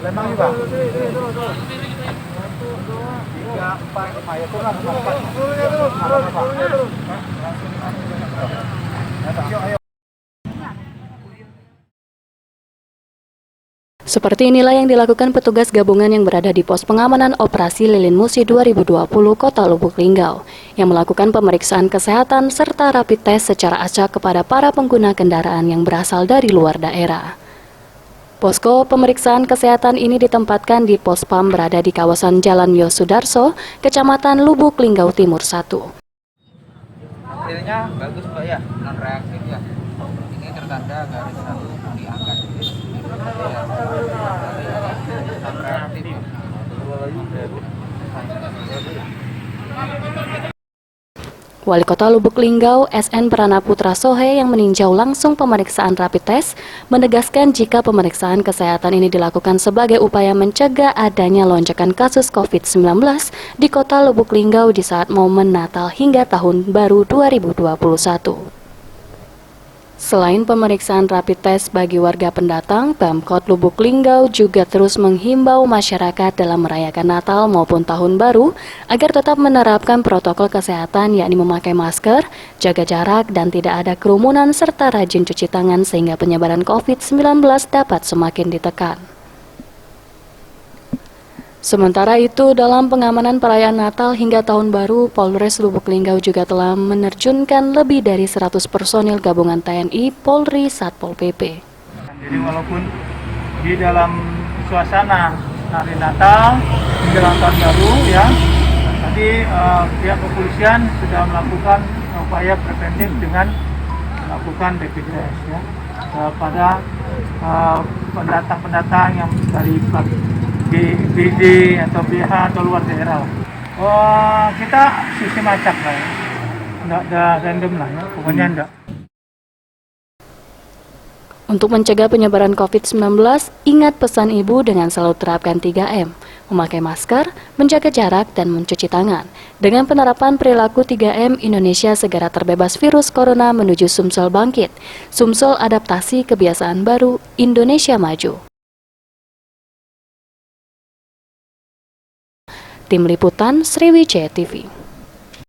Lembang juga. 3, 4, 5 ya turun 4. Seperti inilah yang dilakukan petugas gabungan yang berada di pos pengamanan operasi Lilin Musi 2020 Kota Lubuk Linggau yang melakukan pemeriksaan kesehatan serta rapid test secara acak kepada para pengguna kendaraan yang berasal dari luar daerah. Posko pemeriksaan kesehatan ini ditempatkan di pos PAM berada di kawasan Jalan Yosudarso, Kecamatan Lubuk Linggau Timur 1. Hasilnya bagus Pak ya, non reaktif ya. Ini tertanda garis 1 diangkat. Non reaktif. Wali Kota Lubuk Linggau, SN Pranaputra Sohe yang meninjau langsung pemeriksaan rapid test, menegaskan jika pemeriksaan kesehatan ini dilakukan sebagai upaya mencegah adanya lonjakan kasus COVID-19 di Kota Lubuk Linggau di saat momen Natal hingga Tahun Baru 2021. Selain pemeriksaan rapid test bagi warga pendatang, Pemkot Lubuk Linggau juga terus menghimbau masyarakat dalam merayakan Natal maupun Tahun Baru agar tetap menerapkan protokol kesehatan yakni memakai masker, jaga jarak, dan tidak ada kerumunan serta rajin cuci tangan sehingga penyebaran COVID-19 dapat semakin ditekan. Sementara itu, dalam pengamanan perayaan Natal hingga Tahun Baru, Polres Lubuk Linggau juga telah menerjunkan lebih dari 100 personil gabungan TNI, Polri, Satpol PP. Jadi walaupun di dalam suasana hari Natal menjelang Tahun Baru ya, tadi pihak kepolisian sudah melakukan upaya preventif dengan melakukan rapid test ya pada pendatang-pendatang yang dari BD atau BH atau luar daerah. Kita sistem acak lah ya, nggak ada random lah ya, pokoknya enggak. Untuk mencegah penyebaran COVID-19, ingat pesan Ibu dengan selalu terapkan 3M, memakai masker, menjaga jarak, dan mencuci tangan. Dengan penerapan perilaku 3M, Indonesia segera terbebas virus corona menuju Sumsel bangkit. Sumsel adaptasi kebiasaan baru, Indonesia maju. Tim Liputan Sriwijaya TV.